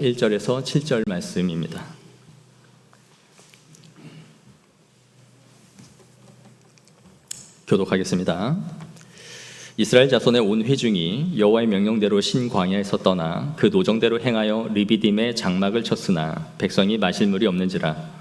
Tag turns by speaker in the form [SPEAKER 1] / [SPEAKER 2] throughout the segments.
[SPEAKER 1] 1절에서 7절 말씀입니다. 교독하겠습니다. 이스라엘 자손의 온 회중이 여호와의 명령대로 신광야에서 떠나 그 노정대로 행하여 르비딤에 장막을 쳤으나 백성이 마실 물이 없는지라.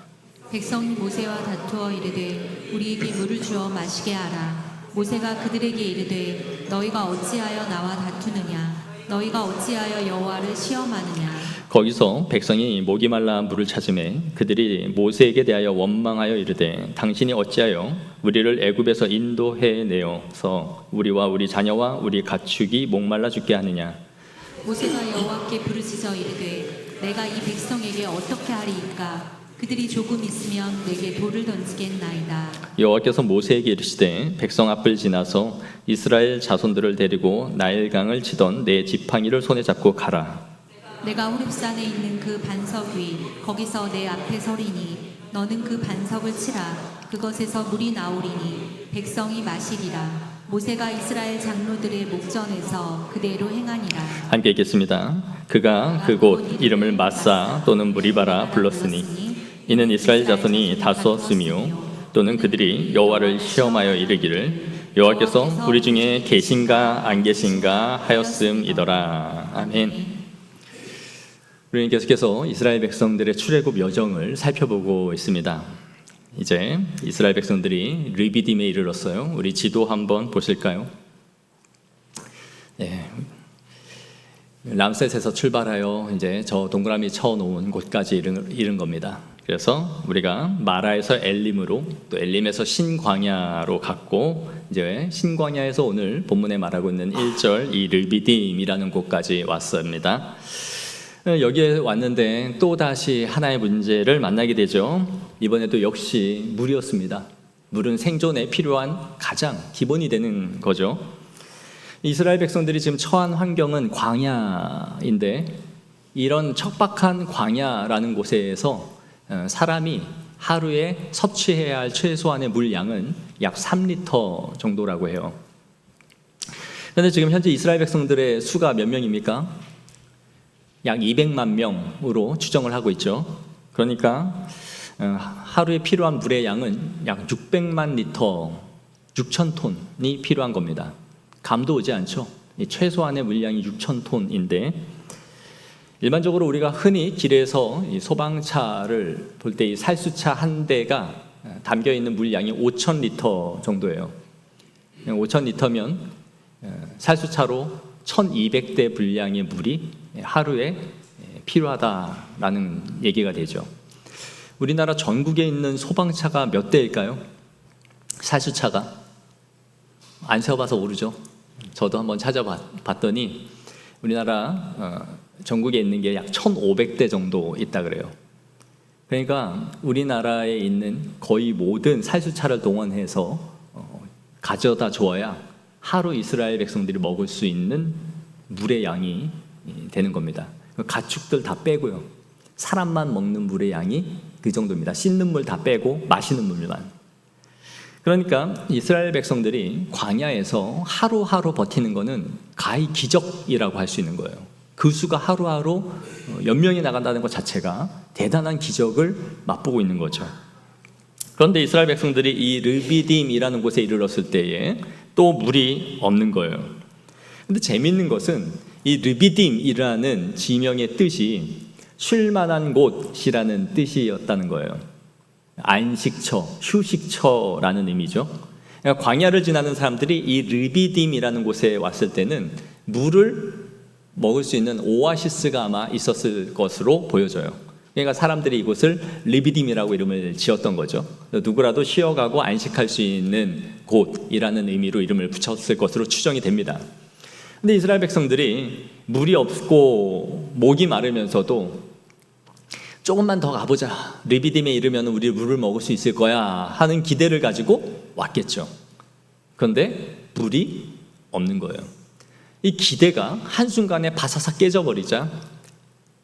[SPEAKER 2] 백성이 모세와 다투어 이르되 우리에게 물을 주어 마시게 하라. 모세가 그들에게 이르되 너희가 어찌하여 나와 다투느냐? 너희가 어찌하여 여호와를 시험하느냐?
[SPEAKER 1] 거기서 백성이 목이 말라 물을 찾으매 그들이 모세에게 대하여 원망하여 이르되 당신이 어찌하여 우리를 애굽에서 인도해 내어서 우리와 우리 자녀와 우리 가축이 목말라 죽게 하느냐?
[SPEAKER 2] 모세가 여호와께 부르짖어 이르되 내가 이 백성에게 어떻게 하리이까? 그들이 조금 있으면 내게 돌을 던지겠나이다.
[SPEAKER 1] 여호와께서 모세에게 이르시되 백성 앞을 지나서 이스라엘 자손들을 데리고 나일강을 치던 내 지팡이를 손에 잡고 가라.
[SPEAKER 2] 내가 호렙산에 있는 그 반석 위 거기서 내 앞에 서리니 너는 그 반석을 치라. 그것에서 물이 나오리니 백성이 마시리라. 모세가 이스라엘 장로들의 목전에서 그대로 행하니라.
[SPEAKER 1] 함께 읽겠습니다. 그가 그곳 이름을 마사 또는 무리바라 불렀으니 이는 이스라엘 자손이 다투었으며 또는 그들이 여호와를 시험하여 이르기를 여호와께서 우리 중에 계신가 안 계신가 하였음이더라. 아멘. 우리는 계속해서 이스라엘 백성들의 출애굽 여정을 살펴보고 있습니다. 이제 이스라엘 백성들이 르비딤에 이르렀어요. 우리 지도 한번 보실까요? 네. 람셋에서 출발하여 이제 저 동그라미 쳐놓은 곳까지 이른 겁니다. 그래서 우리가 마라에서 엘림으로 또 엘림에서 신광야로 갔고 이제 신광야에서 오늘 본문에 말하고 있는 1절 이 르비딤이라는 곳까지 왔습니다. 여기에 왔는데 또 다시 하나의 문제를 만나게 되죠. 이번에도 역시 물이었습니다. 물은 생존에 필요한 가장 기본이 되는 거죠. 이스라엘 백성들이 지금 처한 환경은 광야인데 이런 척박한 광야라는 곳에서 사람이 하루에 섭취해야 할 최소한의 물량은 약 3리터 정도라고 해요. 그런데 지금 현재 이스라엘 백성들의 수가 몇 명입니까? 약 200만 명으로 추정을 하고 있죠. 그러니까 하루에 필요한 물의 양은 약 600만 리터, 6,000톤이 필요한 겁니다. 감도 오지 않죠? 최소한의 물량이 6,000톤인데 일반적으로 우리가 흔히 길에서 이 소방차를 볼 때 이 살수차 한 대가 담겨 있는 물량이 5,000리터 정도예요. 5,000리터면 살수차로 1,200대 분량의 물이 하루에 필요하다라는 얘기가 되죠. 우리나라 전국에 있는 소방차가 몇 대일까요? 살수차가? 안 세어봐서 모르죠. 저도 한번 찾아봤더니 우리나라 전국에 있는 게 약 1,500대 정도 있다 그래요. 그러니까 우리나라에 있는 거의 모든 살수차를 동원해서 가져다 주어야 하루 이스라엘 백성들이 먹을 수 있는 물의 양이 되는 겁니다. 가축들 다 빼고요. 사람만 먹는 물의 양이 그 정도입니다. 씻는 물 다 빼고 마시는 물만. 그러니까 이스라엘 백성들이 광야에서 하루하루 버티는 것은 가히 기적이라고 할 수 있는 거예요. 그 수가 하루하루 몇 명이 나간다는 것 자체가 대단한 기적을 맛보고 있는 거죠. 그런데 이스라엘 백성들이 이 르비딤이라는 곳에 이르렀을 때에 또 물이 없는 거예요. 근데 재미있는 것은 이 르비딤이라는 지명의 뜻이 쉴 만한 곳이라는 뜻이었다는 거예요. 안식처, 휴식처라는 의미죠. 그러니까 광야를 지나는 사람들이 이 르비딤이라는 곳에 왔을 때는 물을 먹을 수 있는 오아시스가 아마 있었을 것으로 보여져요. 그러니까 사람들이 이곳을 르비딤이라고 이름을 지었던 거죠. 누구라도 쉬어가고 안식할 수 있는 곳이라는 의미로 이름을 붙였을 것으로 추정이 됩니다. 근데 이스라엘 백성들이 물이 없고 목이 마르면서도 조금만 더 가보자. 르비딤에 이르면 우리 물을 먹을 수 있을 거야 하는 기대를 가지고 왔겠죠. 그런데 물이 없는 거예요. 이 기대가 한순간에 바사삭 깨져버리자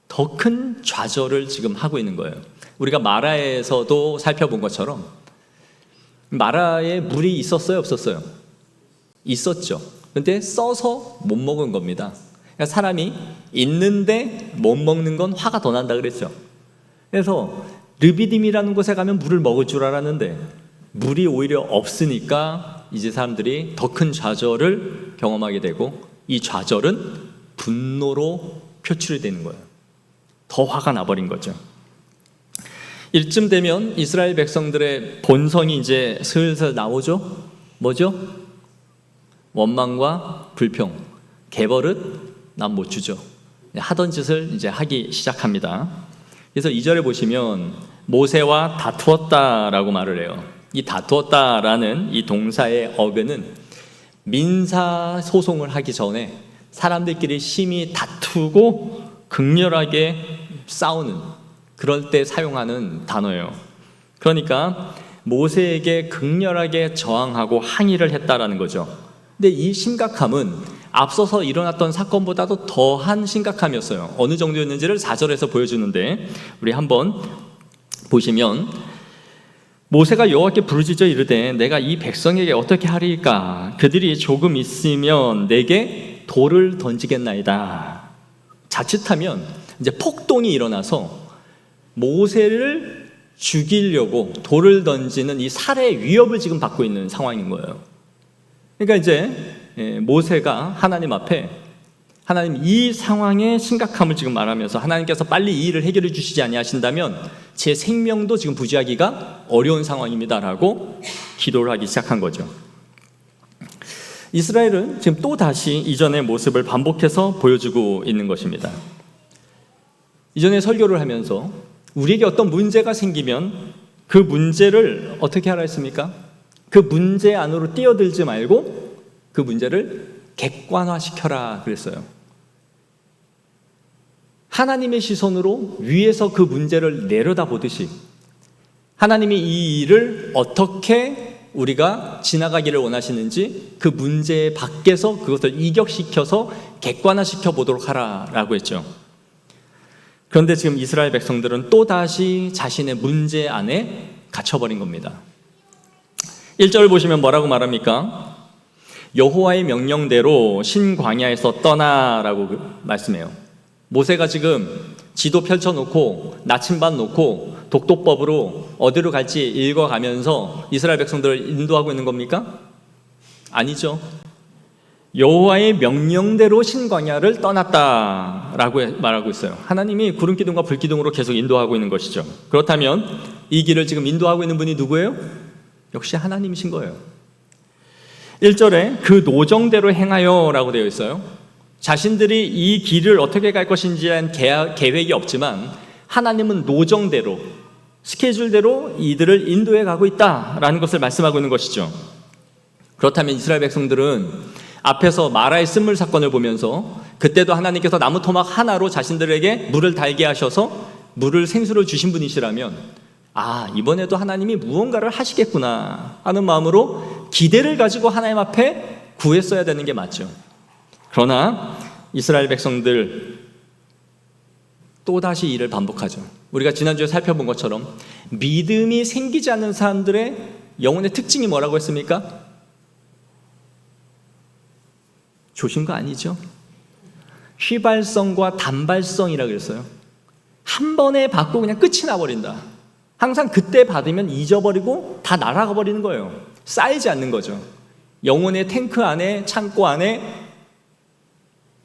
[SPEAKER 1] 더 큰 좌절을 지금 하고 있는 거예요. 우리가 마라에서도 살펴본 것처럼 마라에 물이 있었어요, 없었어요? 있었죠. 그런데 써서 못 먹은 겁니다. 그러니까 사람이 있는데 못 먹는 건 화가 더 난다 그랬죠. 그래서 르비딤이라는 곳에 가면 물을 먹을 줄 알았는데 물이 오히려 없으니까 이제 사람들이 더 큰 좌절을 경험하게 되고, 이 좌절은 분노로 표출이 되는 거예요. 더 화가 나버린 거죠. 이쯤 되면 이스라엘 백성들의 본성이 이제 슬슬 나오죠. 뭐죠? 원망과 불평, 개버릇 난 못 주죠. 하던 짓을 이제 하기 시작합니다. 그래서 2절에 보시면 모세와 다투었다라고 말을 해요. 이 다투었다라는 이 동사의 어근은 민사 소송을 하기 전에 사람들끼리 심히 다투고 극렬하게 싸우는, 그럴 때 사용하는 단어예요. 그러니까 모세에게 극렬하게 저항하고 항의를 했다라는 거죠. 근데 이 심각함은 앞서서 일어났던 사건보다도 더한 심각함이었어요. 어느 정도였는지를 4절에서 보여주는데, 우리 한번 보시면 모세가 여호와께 부르짖어 이르되 내가 이 백성에게 어떻게 하리까? 그들이 조금 있으면 내게 돌을 던지겠나이다. 자칫하면 이제 폭동이 일어나서 모세를 죽이려고 돌을 던지는 이 살해 위협을 지금 받고 있는 상황인 거예요. 그러니까 이제 모세가 하나님 앞에, 하나님 이 상황의 심각함을 지금 말하면서 하나님께서 빨리 이 일을 해결해 주시지 아니하신다면 제 생명도 지금 부지하기가 어려운 상황입니다라고 기도를 하기 시작한 거죠. 이스라엘은 지금 또 다시 이전의 모습을 반복해서 보여주고 있는 것입니다. 이전에 설교를 하면서 우리에게 어떤 문제가 생기면 그 문제를 어떻게 하라 했습니까? 그 문제 안으로 뛰어들지 말고 그 문제를 객관화시켜라 그랬어요. 하나님의 시선으로 위에서 그 문제를 내려다보듯이 하나님이 이 일을 어떻게 우리가 지나가기를 원하시는지 그 문제 밖에서 그것을 이격시켜서 객관화시켜 보도록 하라라고 했죠. 그런데 지금 이스라엘 백성들은 또다시 자신의 문제 안에 갇혀버린 겁니다. 1절을 보시면 뭐라고 말합니까? 여호와의 명령대로 신광야에서 떠나라고 말씀해요. 모세가 지금 지도 펼쳐놓고 나침반 놓고 독도법으로 어디로 갈지 읽어가면서 이스라엘 백성들을 인도하고 있는 겁니까? 아니죠. 여호와의 명령대로 신광야를 떠났다라고 말하고 있어요. 하나님이 구름 기둥과 불 기둥으로 계속 인도하고 있는 것이죠. 그렇다면 이 길을 지금 인도하고 있는 분이 누구예요? 역시 하나님이신 거예요. 1절에 그 노정대로 행하여 라고 되어 있어요. 자신들이 이 길을 어떻게 갈 것인지에 대한 계획이 없지만 하나님은 노정대로, 스케줄대로 이들을 인도해 가고 있다라는 것을 말씀하고 있는 것이죠. 그렇다면 이스라엘 백성들은 앞에서 마라의 쓴물 사건을 보면서 그때도 하나님께서 나무 토막 하나로 자신들에게 물을 달게 하셔서 물을 생수를 주신 분이시라면 이번에도 하나님이 무언가를 하시겠구나 하는 마음으로 기대를 가지고 하나님 앞에 구했어야 되는 게 맞죠. 그러나 이스라엘 백성들 또다시 이를 반복하죠. 우리가 지난주에 살펴본 것처럼 믿음이 생기지 않는 사람들의 영혼의 특징이 뭐라고 했습니까? 조신 거 아니죠? 휘발성과 단발성이라고 그랬어요. 한 번에 받고 그냥 끝이 나버린다. 항상 그때 받으면 잊어버리고 다 날아가 버리는 거예요. 쌓이지 않는 거죠. 영혼의 탱크 안에, 창고 안에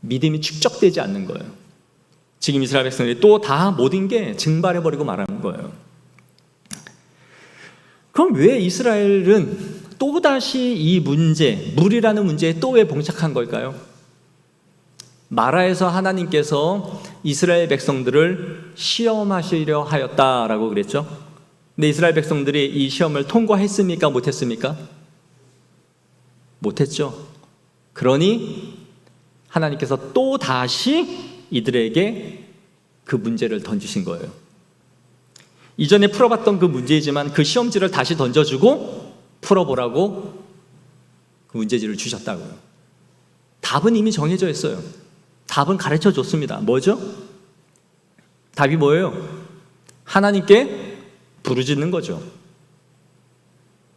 [SPEAKER 1] 믿음이 축적되지 않는 거예요. 지금 이스라엘 백성들이 또 다 모든 게 증발해버리고 말하는 거예요. 그럼 왜 이스라엘은 또다시 이 문제, 물이라는 문제에 또 왜 봉착한 걸까요? 마라에서 하나님께서 이스라엘 백성들을 시험하시려 하였다라고 그랬죠. 근데 이스라엘 백성들이 이 시험을 통과했습니까? 못했습니까? 못했죠. 그러니 하나님께서 또 다시 이들에게 그 문제를 던지신 거예요. 이전에 풀어봤던 그 문제이지만 그 시험지를 다시 던져주고 풀어보라고 그 문제지를 주셨다고요. 답은 이미 정해져 있어요. 답은 가르쳐 줬습니다. 뭐죠? 답이 뭐예요? 하나님께 부르짖는 거죠.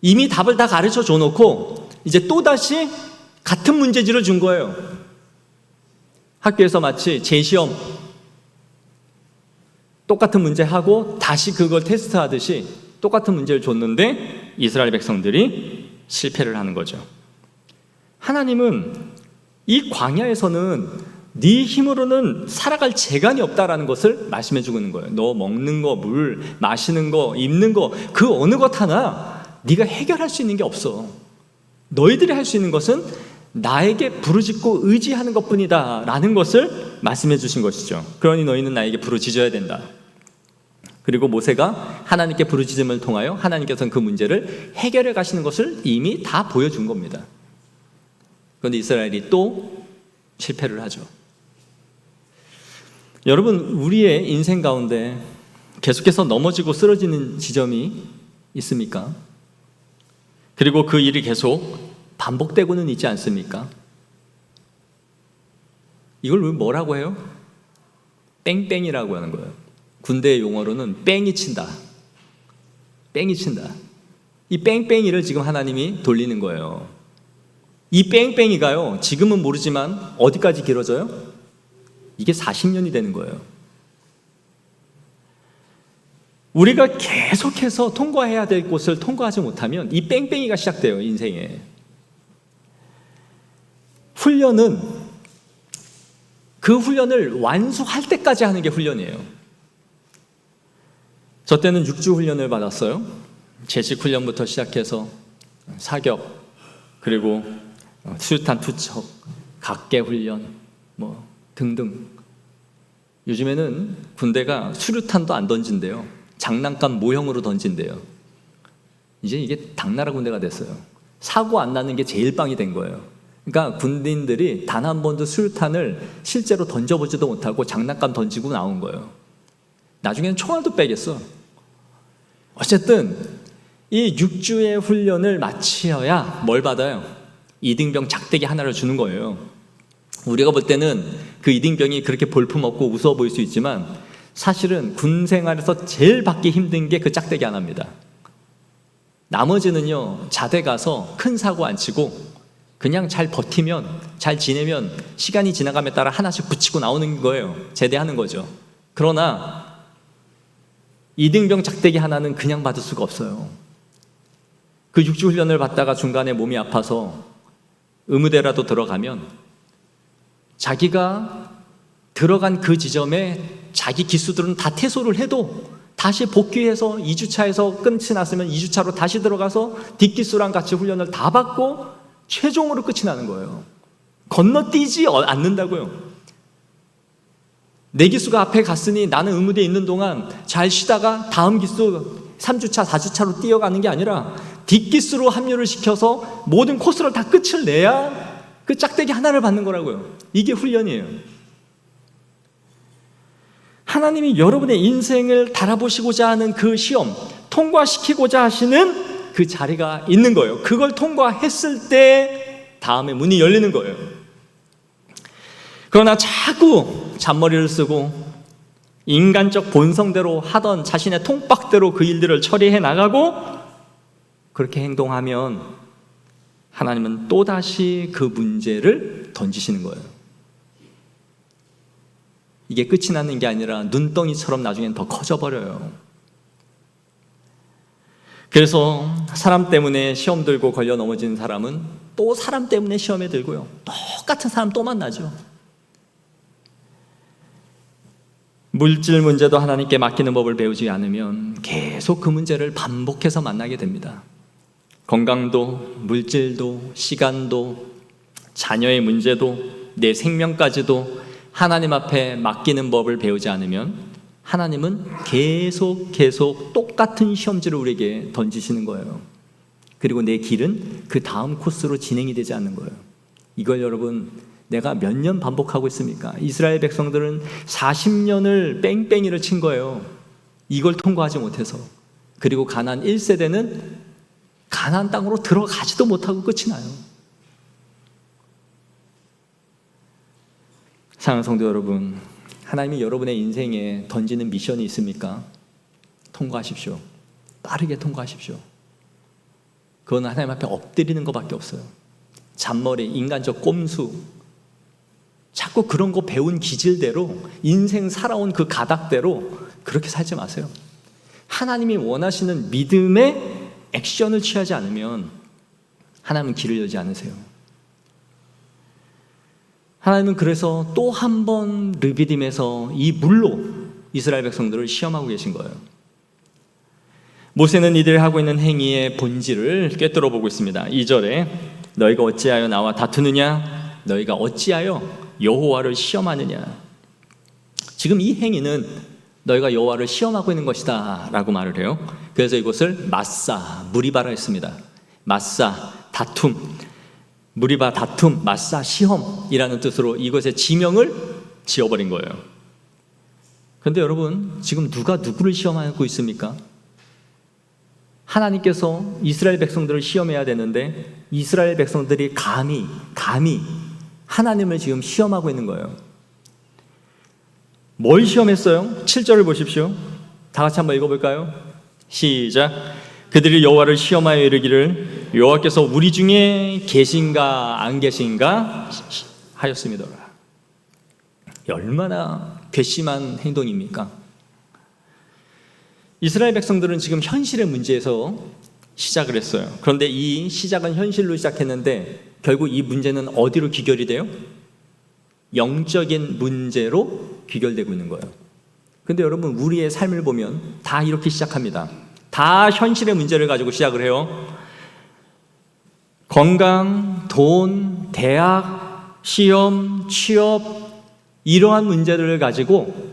[SPEAKER 1] 이미 답을 다 가르쳐 줘놓고 이제 또다시 같은 문제지를 준 거예요. 학교에서 마치 재시험 똑같은 문제 하고 다시 그걸 테스트하듯이 똑같은 문제를 줬는데 이스라엘 백성들이 실패를 하는 거죠. 하나님은 이 광야에서는 네 힘으로는 살아갈 재간이 없다라는 것을 말씀해 주고 있는 거예요. 너 먹는 거, 물, 마시는 거, 입는 거, 그 어느 것 하나 네가 해결할 수 있는 게 없어. 너희들이 할 수 있는 것은 나에게 부르짖고 의지하는 것뿐이다 라는 것을 말씀해 주신 것이죠. 그러니 너희는 나에게 부르짖어야 된다. 그리고 모세가 하나님께 부르짖음을 통하여 하나님께서는 그 문제를 해결해 가시는 것을 이미 다 보여준 겁니다. 그런데 이스라엘이 또 실패를 하죠. 여러분, 우리의 인생 가운데 계속해서 넘어지고 쓰러지는 지점이 있습니까? 그리고 그 일이 계속 반복되고는 있지 않습니까? 이걸 뭐라고 해요? 뺑뺑이라고 하는 거예요. 군대 용어로는 뺑이 친다. 뺑이 친다. 이 뺑뺑이를 지금 하나님이 돌리는 거예요. 이 뺑뺑이가요, 지금은 모르지만 어디까지 길어져요? 이게 40년이 되는 거예요. 우리가 계속해서 통과해야 될 곳을 통과하지 못하면 이 뺑뺑이가 시작돼요, 인생에. 훈련은 그 훈련을 완수할 때까지 하는 게 훈련이에요. 저 때는 6주 훈련을 받았어요. 제식 훈련부터 시작해서 사격, 그리고 수류탄 투척, 각계 훈련, 뭐 등등. 요즘에는 군대가 수류탄도 안 던진대요. 장난감 모형으로 던진대요. 이제 이게 당나라 군대가 됐어요. 사고 안 나는 게 제일 빵이 된 거예요. 그러니까 군인들이 단 한 번도 수류탄을 실제로 던져보지도 못하고 장난감 던지고 나온 거예요. 나중에는 총알도 빼겠어. 어쨌든 이 6주의 훈련을 마치어야 뭘 받아요? 이등병 작대기 하나를 주는 거예요. 우리가 볼 때는 그 이등병이 그렇게 볼품없고 우스워 보일 수 있지만 사실은 군 생활에서 제일 받기 힘든 게 그 짝대기 하나입니다. 나머지는요, 자대 가서 큰 사고 안 치고 그냥 잘 버티면, 잘 지내면 시간이 지나감에 따라 하나씩 붙이고 나오는 거예요. 제대하는 거죠. 그러나 이등병 작대기 하나는 그냥 받을 수가 없어요. 그 6주 훈련을 받다가 중간에 몸이 아파서 의무대라도 들어가면 자기가 들어간 그 지점에 자기 기수들은 다 퇴소를 해도 다시 복귀해서 2주차에서 끝이 났으면 2주차로 다시 들어가서 뒷기수랑 같이 훈련을 다 받고 최종으로 끝이 나는 거예요. 건너뛰지 않는다고요. 내 기수가 앞에 갔으니 나는 의무대에 있는 동안 잘 쉬다가 다음 기수 3주차, 4주차로 뛰어가는 게 아니라 뒷기수로 합류를 시켜서 모든 코스를 다 끝을 내야 그 짝대기 하나를 받는 거라고요. 이게 훈련이에요. 하나님이 여러분의 인생을 달아보시고자 하는 그 시험, 통과시키고자 하시는 그 자리가 있는 거예요. 그걸 통과했을 때 다음에 문이 열리는 거예요. 그러나 자꾸 잔머리를 쓰고 인간적 본성대로 하던 자신의 통박대로 그 일들을 처리해 나가고 그렇게 행동하면 하나님은 또다시 그 문제를 던지시는 거예요. 이게 끝이 나는 게 아니라 눈덩이처럼 나중엔 더 커져버려요. 그래서 사람 때문에 시험 들고 걸려 넘어지는 사람은 또 사람 때문에 시험에 들고요. 똑같은 사람 또 만나죠. 물질 문제도 하나님께 맡기는 법을 배우지 않으면 계속 그 문제를 반복해서 만나게 됩니다. 건강도, 물질도, 시간도, 자녀의 문제도, 내 생명까지도 하나님 앞에 맡기는 법을 배우지 않으면 하나님은 계속 똑같은 시험지를 우리에게 던지시는 거예요. 그리고 내 길은 그 다음 코스로 진행이 되지 않는 거예요. 이걸 여러분, 내가 몇 년 반복하고 있습니까? 이스라엘 백성들은 40년을 뺑뺑이를 친 거예요. 이걸 통과하지 못해서. 그리고 가나안 1세대는 가나안 땅으로 들어가지도 못하고 끝이 나요. 사랑하는 성도 여러분, 하나님이 여러분의 인생에 던지는 미션이 있습니까? 통과하십시오. 빠르게 통과하십시오. 그건 하나님 앞에 엎드리는 것밖에 없어요. 잔머리, 인간적 꼼수, 자꾸 그런 거 배운 기질대로 인생 살아온 그 가닥대로 그렇게 살지 마세요. 하나님이 원하시는 믿음의 액션을 취하지 않으면 하나님은 길을 열지 않으세요. 하나님은 그래서 또 한 번 르비딤에서 이 물로 이스라엘 백성들을 시험하고 계신 거예요. 모세는 이들이 하고 있는 행위의 본질을 꿰뚫어 보고 있습니다. 2절에 너희가 어찌하여 나와 다투느냐? 너희가 어찌하여 여호와를 시험하느냐? 지금 이 행위는 너희가 여호와를 시험하고 있는 것이다 라고 말을 해요. 그래서 이것을 마사, 무리바라 했습니다. 마사, 다툼, 무리바, 다툼, 마사, 시험이라는 뜻으로 이것의 지명을 지어버린 거예요. 그런데 여러분, 지금 누가 누구를 시험하고 있습니까? 하나님께서 이스라엘 백성들을 시험해야 되는데 이스라엘 백성들이 감히 하나님을 지금 시험하고 있는 거예요. 뭘 시험했어요? 7절을 보십시오. 다 같이 한번 읽어볼까요? 시작. 그들이 여호와를 시험하여 이르기를 여호와께서 우리 중에 계신가 안 계신가 하였음이더라. 얼마나 괘씸한 행동입니까? 이스라엘 백성들은 지금 현실의 문제에서 시작을 했어요. 그런데 이 시작은 현실로 시작했는데 결국 이 문제는 어디로 귀결이 돼요? 영적인 문제로 귀결되고 있는 거예요. 근데 여러분, 우리의 삶을 보면 다 이렇게 시작합니다. 다 현실의 문제를 가지고 시작을 해요. 건강, 돈, 대학, 시험, 취업, 이러한 문제들을 가지고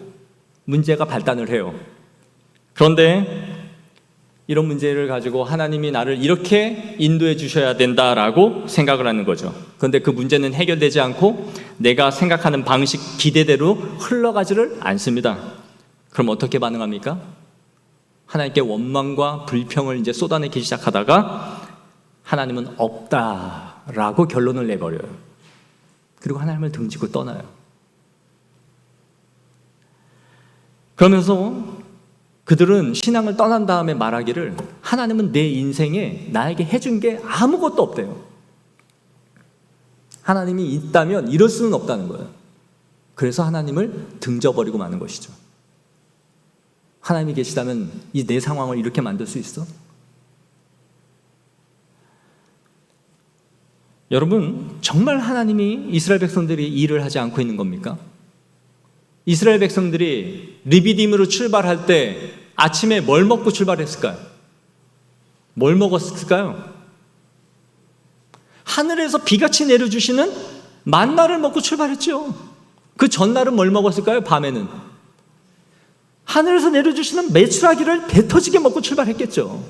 [SPEAKER 1] 문제가 발단을 해요. 그런데 이런 문제를 가지고 하나님이 나를 이렇게 인도해 주셔야 된다라고 생각을 하는 거죠. 그런데 그 문제는 해결되지 않고 내가 생각하는 방식, 기대대로 흘러가지를 않습니다. 그럼 어떻게 반응합니까? 하나님께 원망과 불평을 이제 쏟아내기 시작하다가 하나님은 없다라고 결론을 내버려요. 그리고 하나님을 등지고 떠나요. 그러면서 그들은 신앙을 떠난 다음에 말하기를 하나님은 내 인생에 나에게 해준 게 아무것도 없대요. 하나님이 있다면 이럴 수는 없다는 거예요. 그래서 하나님을 등져버리고 마는 것이죠. 하나님이 계시다면 이 내 상황을 이렇게 만들 수 있어? 여러분, 정말 하나님이 이스라엘 백성들이 일을 하지 않고 있는 겁니까? 이스라엘 백성들이 르비딤으로 출발할 때 아침에 뭘 먹고 출발했을까요? 뭘 먹었을까요? 하늘에서 비같이 내려주시는 만나를 먹고 출발했죠. 그 전날은 뭘 먹었을까요? 밤에는 하늘에서 내려주시는 메추라기를 배 터지게 먹고 출발했겠죠.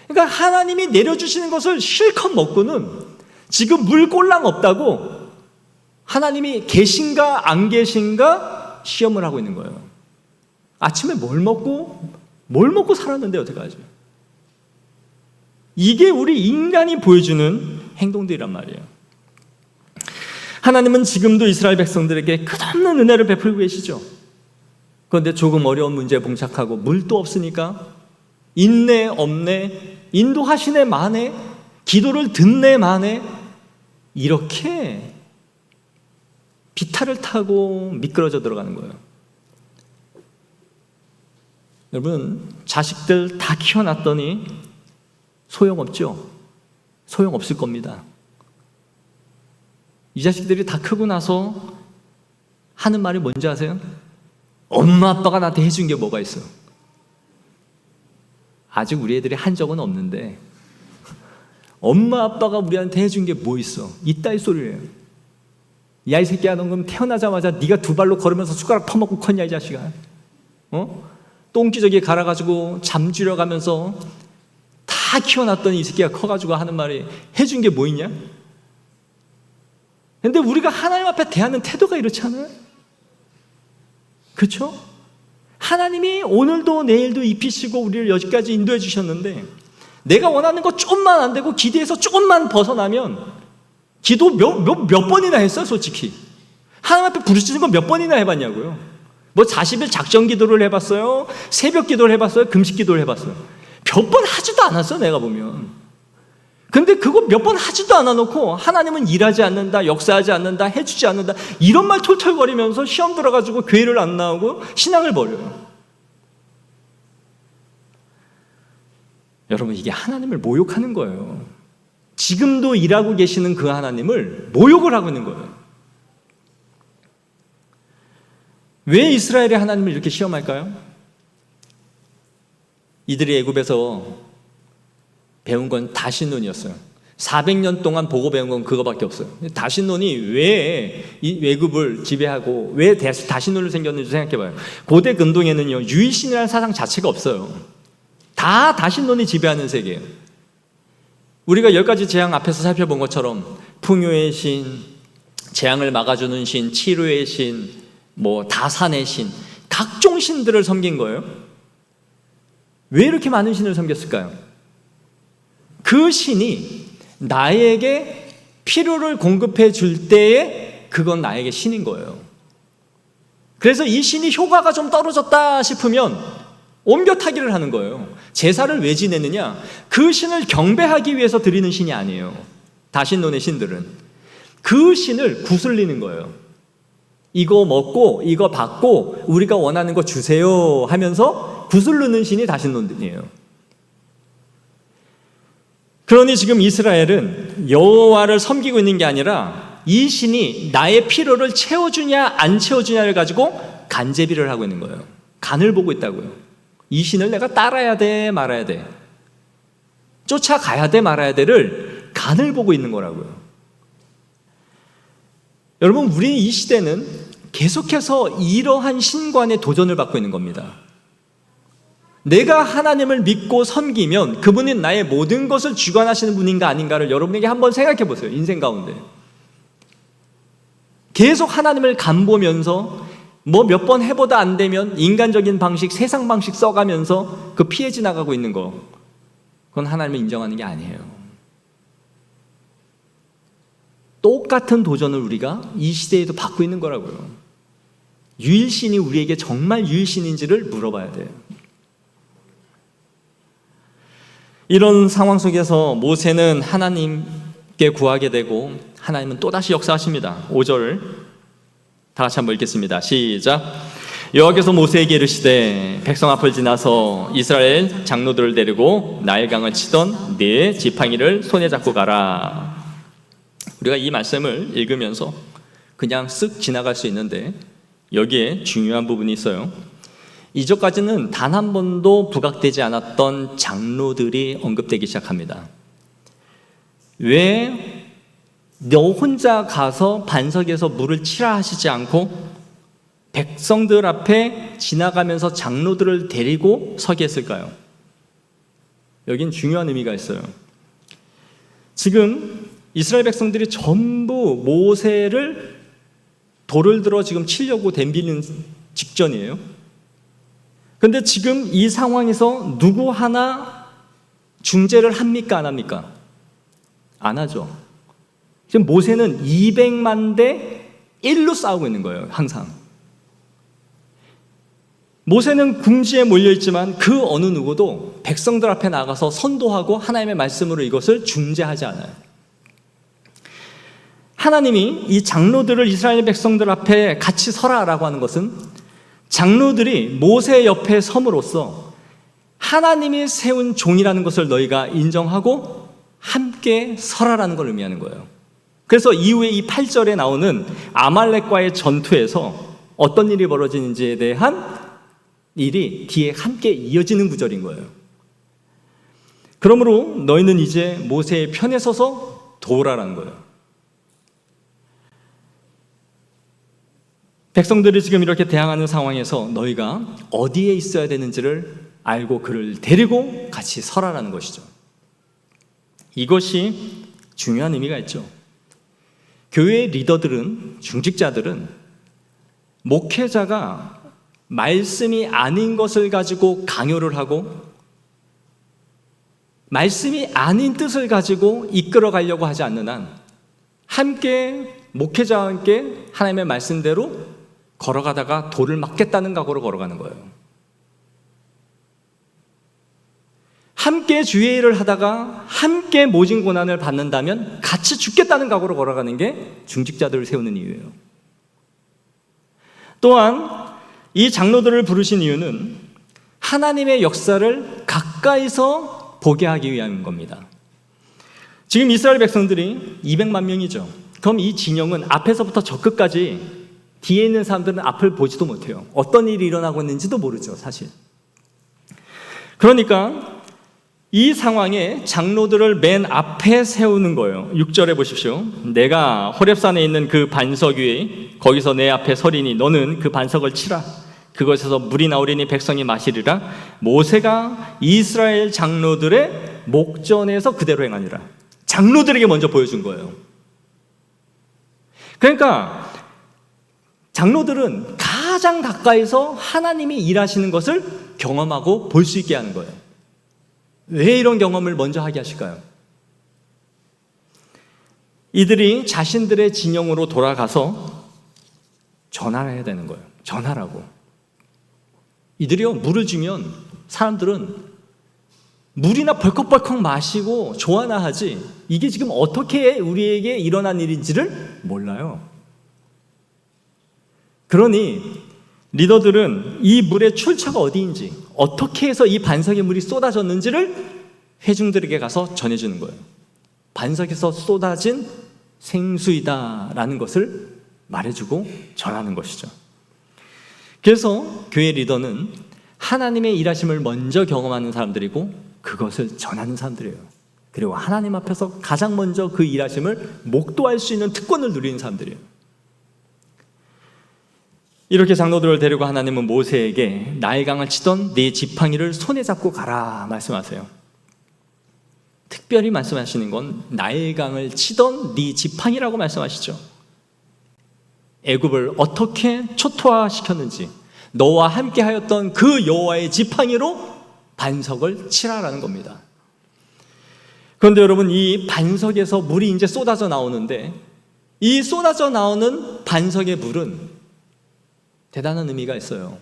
[SPEAKER 1] 그러니까 하나님이 내려주시는 것을 실컷 먹고는 지금 물 꼴랑 없다고 하나님이 계신가 안 계신가 시험을 하고 있는 거예요. 아침에 뭘 먹고 살았는데 어떡하죠? 이게 우리 인간이 보여주는 행동들이란 말이에요. 하나님은 지금도 이스라엘 백성들에게 끝없는 은혜를 베풀고 계시죠. 그런데 조금 어려운 문제에 봉착하고 물도 없으니까 있네 없네, 인도하시네 마네, 기도를 듣네 마네, 이렇게 비탈을 타고 미끄러져 들어가는 거예요. 여러분, 자식들 다 키워놨더니 소용없죠? 소용없을 겁니다. 이 자식들이 다 크고 나서 하는 말이 뭔지 아세요? 엄마 아빠가 나한테 해준 게 뭐가 있어? 아직 우리 애들이 한 적은 없는데 엄마 아빠가 우리한테 해준 게 뭐 있어? 이따위 소리예요. 야, 이 새끼야, 너 그럼 태어나자마자 네가 두 발로 걸으면서 숟가락 퍼먹고 컸냐, 이 자식아? 똥기저귀에 갈아가지고 잠주려 가면서 다 키워놨더니 이 새끼가 커가지고 하는 말이 해준 게 뭐 있냐? 근데 우리가 하나님 앞에 대하는 태도가 이렇지 않아요? 그렇죠? 하나님이 오늘도 내일도 입히시고 우리를 여기까지 인도해 주셨는데 내가 원하는 거 조금만 안 되고 기대에서 조금만 벗어나면 기도 몇 번이나 했어요, 솔직히. 하나님 앞에 부르짖는 거 몇 번이나 해봤냐고요. 뭐 40일 작정 기도를 해봤어요, 새벽 기도를 해봤어요, 금식 기도를 해봤어요. 몇 번 하지도 않았어, 내가 보면. 근데 그거 몇 번 하지도 않아 놓고 하나님은 일하지 않는다, 역사하지 않는다, 해주지 않는다 이런 말 톨톨거리면서 시험 들어가지고 교회를 안 나오고 신앙을 버려요. 여러분, 이게 하나님을 모욕하는 거예요. 지금도 일하고 계시는 그 하나님을 모욕을 하고 있는 거예요. 왜 이스라엘의 하나님을 이렇게 시험할까요? 이들이 애굽에서 배운 건 다신론이었어요. 400년 동안 보고 배운 건 그거밖에 없어요. 다신론이 왜 이 애굽을 지배하고 왜 다신론을 생겼는지 생각해봐요. 고대 근동에는요, 유일신이라는 사상 자체가 없어요. 다 다신론이 지배하는 세계예요. 우리가 10가지 재앙 앞에서 살펴본 것처럼 풍요의 신, 재앙을 막아주는 신, 치료의 신, 다산의 신, 각종 신들을 섬긴 거예요. 왜 이렇게 많은 신을 섬겼을까요? 그 신이 나에게 필요를 공급해 줄 때에 그건 나에게 신인 거예요. 그래서 이 신이 효과가 좀 떨어졌다 싶으면 옮겨 타기를 하는 거예요. 제사를 왜 지내느냐? 그 신을 경배하기 위해서 드리는 신이 아니에요. 다신론의 신들은 그 신을 구슬리는 거예요. 이거 먹고 이거 받고 우리가 원하는 거 주세요 하면서 구슬르는 신이 다신론이에요. 그러니 지금 이스라엘은 여호와를 섬기고 있는 게 아니라 이 신이 나의 필요를 채워주냐 안 채워주냐를 가지고 간제비를 하고 있는 거예요. 간을 보고 있다고요. 이 신을 내가 따라야 돼 말아야 돼, 쫓아가야 돼 말아야 돼를 간을 보고 있는 거라고요. 여러분, 우리 이 시대는 계속해서 이러한 신관에 도전을 받고 있는 겁니다. 내가 하나님을 믿고 섬기면 그분이 나의 모든 것을 주관하시는 분인가 아닌가를 여러분에게 한번 생각해 보세요. 인생 가운데 계속 하나님을 간보면서 몇 번 해보다 안 되면 인간적인 방식, 세상 방식 써가면서 그 피해 지나가고 있는 거, 그건 하나님을 인정하는 게 아니에요. 똑같은 도전을 우리가 이 시대에도 받고 있는 거라고요. 유일신이 우리에게 정말 유일신인지를 물어봐야 돼요. 이런 상황 속에서 모세는 하나님께 구하게 되고 하나님은 또다시 역사하십니다. 5절 다 같이 한번 읽겠습니다. 시작. 여호와께서 모세에게 이르시되 백성 앞을 지나서 이스라엘 장로들을 데리고 나일강을 치던 네 지팡이를 손에 잡고 가라. 우리가 이 말씀을 읽으면서 그냥 쓱 지나갈 수 있는데 여기에 중요한 부분이 있어요. 이전까지는 단 한 번도 부각되지 않았던 장로들이 언급되기 시작합니다. 왜 너 혼자 가서 반석에서 물을 치라 하시지 않고 백성들 앞에 지나가면서 장로들을 데리고 서게 했을까요? 여긴 중요한 의미가 있어요. 지금 이스라엘 백성들이 전부 모세를 돌을 들어 지금 치려고 덤비는 직전이에요. 근데 지금 이 상황에서 누구 하나 중재를 합니까? 안 합니까? 안 하죠. 지금 모세는 200만 대 1로 싸우고 있는 거예요. 항상 모세는 궁지에 몰려있지만 그 어느 누구도 백성들 앞에 나가서 선도하고 하나님의 말씀으로 이것을 중재하지 않아요. 하나님이 이 장로들을 이스라엘 백성들 앞에 같이 서라라고 하는 것은 장로들이 모세 옆에 섬으로써 하나님이 세운 종이라는 것을 너희가 인정하고 함께 서라라는 걸 의미하는 거예요. 그래서 이후에 이 8절에 나오는 아말렉과의 전투에서 어떤 일이 벌어지는지에 대한 일이 뒤에 함께 이어지는 구절인 거예요. 그러므로 너희는 이제 모세의 편에 서서 도우라라는 거예요. 백성들이 지금 이렇게 대항하는 상황에서 너희가 어디에 있어야 되는지를 알고 그를 데리고 같이 서라라는 것이죠. 이것이 중요한 의미가 있죠. 교회의 리더들은, 중직자들은 목회자가 말씀이 아닌 것을 가지고 강요를 하고 말씀이 아닌 뜻을 가지고 이끌어 가려고 하지 않는 한 함께 목회자와 함께 하나님의 말씀대로 걸어가다가 돌을 맞겠다는 각오로 걸어가는 거예요. 함께 주의 일을 하다가 함께 모진 고난을 받는다면 같이 죽겠다는 각오로 걸어가는 게 중직자들을 세우는 이유예요. 또한 이 장로들을 부르신 이유는 하나님의 역사를 가까이서 보게 하기 위함인 겁니다. 지금 이스라엘 백성들이 200만 명이죠. 그럼 이 진영은 앞에서부터 저 끝까지 뒤에 있는 사람들은 앞을 보지도 못해요. 어떤 일이 일어나고 있는지도 모르죠, 사실. 그러니까 이 상황에 장로들을 맨 앞에 세우는 거예요. 6절에 보십시오. 내가 호렙산에 있는 그 반석 위에 거기서 내 앞에 서리니 너는 그 반석을 치라. 그것에서 물이 나오리니 백성이 마시리라. 모세가 이스라엘 장로들의 목전에서 그대로 행하니라. 장로들에게 먼저 보여준 거예요. 그러니까 장로들은 가장 가까이서 하나님이 일하시는 것을 경험하고 볼 수 있게 하는 거예요. 왜 이런 경험을 먼저 하게 하실까요? 이들이 자신들의 진영으로 돌아가서 전화를 해야 되는 거예요. 전하라고. 이들이요, 물을 주면 사람들은 물이나 벌컥벌컥 마시고 좋아나 하지 이게 지금 어떻게 우리에게 일어난 일인지를 몰라요. 그러니 리더들은 이 물의 출처가 어디인지, 어떻게 해서 이 반석에 물이 쏟아졌는지를 회중들에게 가서 전해주는 거예요. 반석에서 쏟아진 생수이다라는 것을 말해주고 전하는 것이죠. 그래서 교회 리더는 하나님의 일하심을 먼저 경험하는 사람들이고 그것을 전하는 사람들이에요. 그리고 하나님 앞에서 가장 먼저 그 일하심을 목도할 수 있는 특권을 누리는 사람들이에요. 이렇게 장로들을 데리고 하나님은 모세에게 나일강을 치던 네 지팡이를 손에 잡고 가라 말씀하세요. 특별히 말씀하시는 건 나일강을 치던 네 지팡이라고 말씀하시죠. 애굽을 어떻게 초토화시켰는지 너와 함께 하였던 그 여호와의 지팡이로 반석을 치라라는 겁니다. 그런데 여러분, 이 반석에서 물이 이제 쏟아져 나오는데 이 쏟아져 나오는 반석의 물은 대단한 의미가 있어요.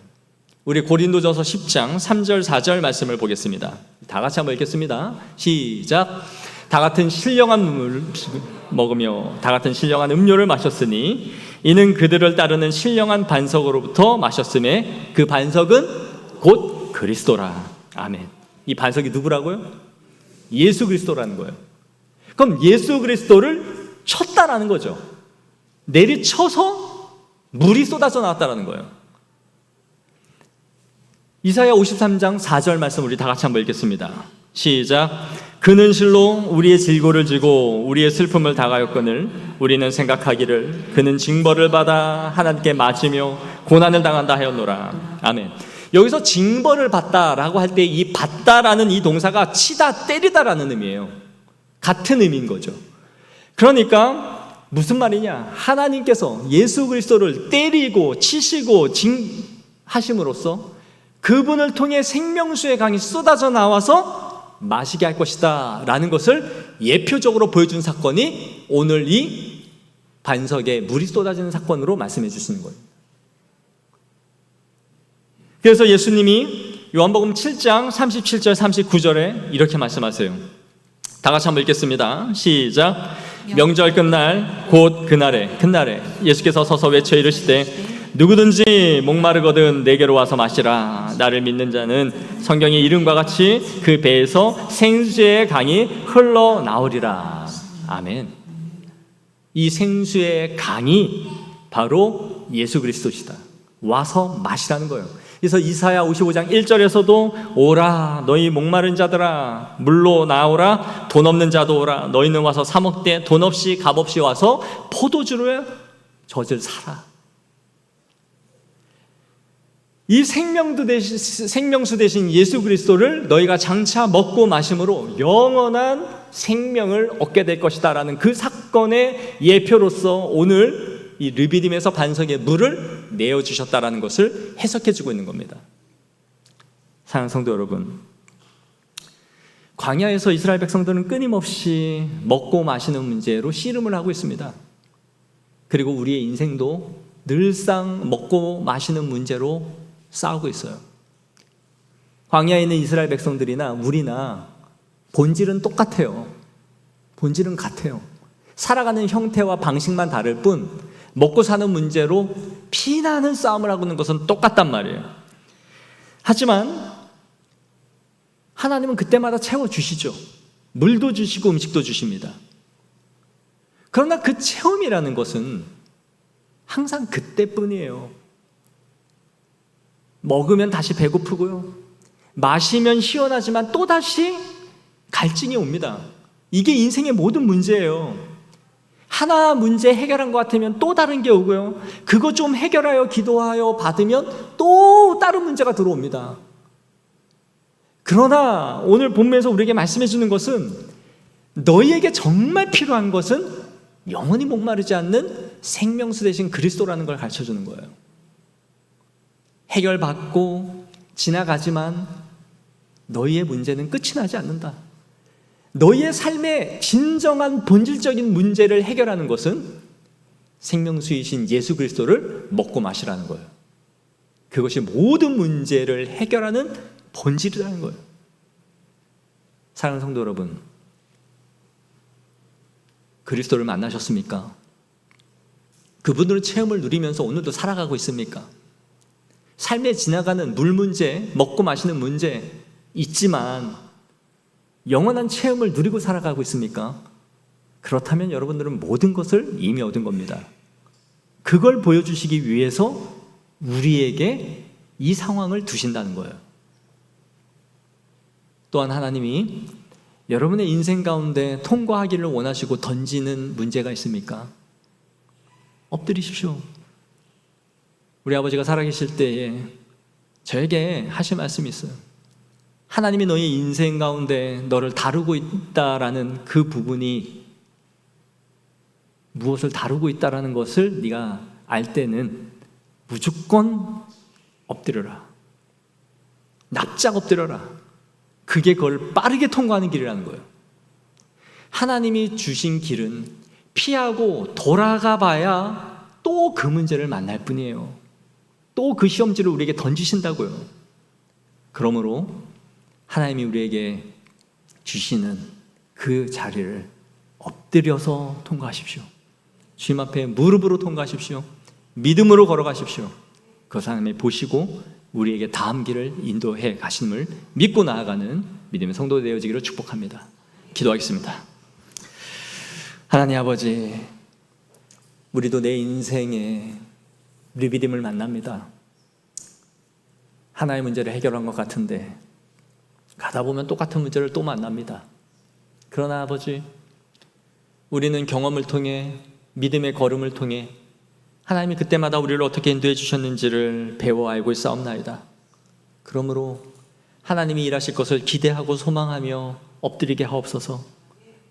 [SPEAKER 1] 우리 고린도전서 10장 3절 4절 말씀을 보겠습니다. 다 같이 한번 읽겠습니다. 시작. 다 같은 신령한 물을 먹으며 다 같은 신령한 음료를 마셨으니 이는 그들을 따르는 신령한 반석으로부터 마셨음에 그 반석은 곧 그리스도라. 아멘. 이 반석이 누구라고요? 예수 그리스도라는 거예요. 그럼 예수 그리스도를 쳤다라는 거죠. 내리쳐서 물이 쏟아져 나왔다라는 거예요. 이사야 53장 4절 말씀 우리 다 같이 한번 읽겠습니다. 시작. 그는 실로 우리의 질고를 지고 우리의 슬픔을 당하였거늘 우리는 생각하기를 그는 징벌을 받아 하나님께 맞으며 고난을 당한다 하였노라. 아멘. 여기서 징벌을 받다라고 할 때 이 받다라는 이 동사가 치다 때리다라는 의미예요. 같은 의미인 거죠. 그러니까 무슨 말이냐? 하나님께서 예수 그리스도를 때리고 치시고 징하심으로써 그분을 통해 생명수의 강이 쏟아져 나와서 마시게 할 것이다 라는 것을 예표적으로 보여준 사건이 오늘 이 반석에 물이 쏟아지는 사건으로 말씀해 주시는 거예요. 그래서 예수님이 요한복음 7장 37절 39절에 이렇게 말씀하세요. 다 같이 한번 읽겠습니다. 시작. 명절 끝날 곧 그날에 예수께서 서서 외쳐 이르시되 누구든지 목마르거든 내게로 와서 마시라. 나를 믿는 자는 성경의 이름과 같이 그 배에서 생수의 강이 흘러나오리라. 아멘. 이 생수의 강이 바로 예수 그리스도시다. 와서 마시라는 거예요. 그래서 이사야 55장 1절에서도 오라 너희 목마른 자들아 물로 나오라 돈 없는 자도 오라 너희는 와서 사 먹되 돈 없이 값 없이 와서 포도주로 젖을 사라. 이 생명수 대신 예수 그리스도를 너희가 장차 먹고 마심으로 영원한 생명을 얻게 될 것이다 라는 그 사건의 예표로서 오늘 이 르비딤에서 반석에 물을 내어주셨다라는 것을 해석해주고 있는 겁니다. 사랑하는 성도 여러분, 광야에서 이스라엘 백성들은 끊임없이 먹고 마시는 문제로 씨름을 하고 있습니다. 그리고 우리의 인생도 늘상 먹고 마시는 문제로 싸우고 있어요. 광야에 있는 이스라엘 백성들이나 우리나 본질은 똑같아요. 본질은 같아요. 살아가는 형태와 방식만 다를 뿐 먹고 사는 문제로 피나는 싸움을 하고 있는 것은 똑같단 말이에요. 하지만 하나님은 그때마다 채워주시죠. 물도 주시고 음식도 주십니다. 그러나 그 체험이라는 것은 항상 그때뿐이에요. 먹으면 다시 배고프고요. 마시면 시원하지만 또다시 갈증이 옵니다. 이게 인생의 모든 문제예요. 하나 문제 해결한 것 같으면 또 다른 게 오고요. 그거 좀 해결하여 기도하여 받으면 또 다른 문제가 들어옵니다. 그러나 오늘 본문에서 우리에게 말씀해 주는 것은 너희에게 정말 필요한 것은 영원히 목마르지 않는 생명수 되신 그리스도라는 걸 가르쳐 주는 거예요. 해결받고 지나가지만 너희의 문제는 끝이 나지 않는다. 너희의 삶의 진정한 본질적인 문제를 해결하는 것은 생명수이신 예수 그리스도를 먹고 마시라는 거예요. 그것이 모든 문제를 해결하는 본질이라는 거예요. 사랑하는 성도 여러분, 그리스도를 만나셨습니까? 그분의 체험을 누리면서 오늘도 살아가고 있습니까? 삶에 지나가는 물 문제, 먹고 마시는 문제 있지만 영원한 체험을 누리고 살아가고 있습니까? 그렇다면 여러분들은 모든 것을 이미 얻은 겁니다. 그걸 보여주시기 위해서 우리에게 이 상황을 두신다는 거예요. 또한 하나님이 여러분의 인생 가운데 통과하기를 원하시고 던지는 문제가 있습니까? 엎드리십시오. 우리 아버지가 살아계실 때에 저에게 하신 말씀이 있어요. 하나님이 너의 인생 가운데 너를 다루고 있다라는 그 부분이 무엇을 다루고 있다라는 것을 네가 알 때는 무조건 엎드려라. 납작 엎드려라. 그게 그걸 빠르게 통과하는 길이라는 거예요. 하나님이 주신 길은 피하고 돌아가 봐야 또 그 문제를 만날 뿐이에요. 또 그 시험지를 우리에게 던지신다고요. 그러므로 하나님이 우리에게 주시는 그 자리를 엎드려서 통과하십시오. 주님 앞에 무릎으로 통과하십시오. 믿음으로 걸어가십시오. 그 하나님이 보시고 우리에게 다음 길을 인도해 가심을 믿고 나아가는 믿음의 성도 되어지기를 축복합니다. 기도하겠습니다. 하나님 아버지, 우리도 내 인생에 우리 믿음을 만납니다. 하나의 문제를 해결한 것 같은데 가다 보면 똑같은 문제를 또 만납니다. 그러나 아버지, 우리는 경험을 통해 믿음의 걸음을 통해 하나님이 그때마다 우리를 어떻게 인도해 주셨는지를 배워 알고 있사옵나이다. 그러므로 하나님이 일하실 것을 기대하고 소망하며 엎드리게 하옵소서.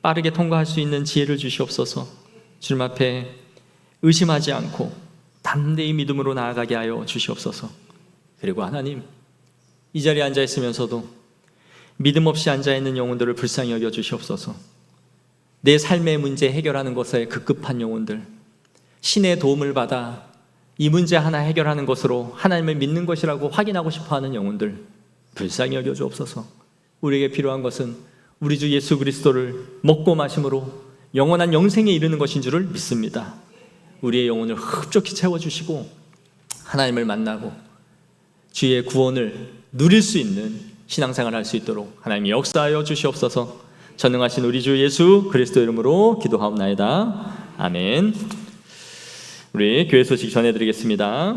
[SPEAKER 1] 빠르게 통과할 수 있는 지혜를 주시옵소서. 주님 앞에 의심하지 않고 담대히 믿음으로 나아가게 하여 주시옵소서. 그리고 하나님, 이 자리에 앉아 있으면서도 믿음 없이 앉아 있는 영혼들을 불쌍히 여겨 주시옵소서. 내 삶의 문제 해결하는 것에 급급한 영혼들, 신의 도움을 받아 이 문제 하나 해결하는 것으로 하나님을 믿는 것이라고 확인하고 싶어하는 영혼들 불쌍히 여겨 주옵소서. 우리에게 필요한 것은 우리 주 예수 그리스도를 먹고 마심으로 영원한 영생에 이르는 것인 줄을 믿습니다. 우리의 영혼을 흡족히 채워주시고 하나님을 만나고 주의 구원을 누릴 수 있는 신앙생활을 할 수 있도록 하나님이 역사하여 주시옵소서. 전능하신 우리 주 예수 그리스도 이름으로 기도하옵나이다. 아멘. 우리 교회 소식 전해드리겠습니다.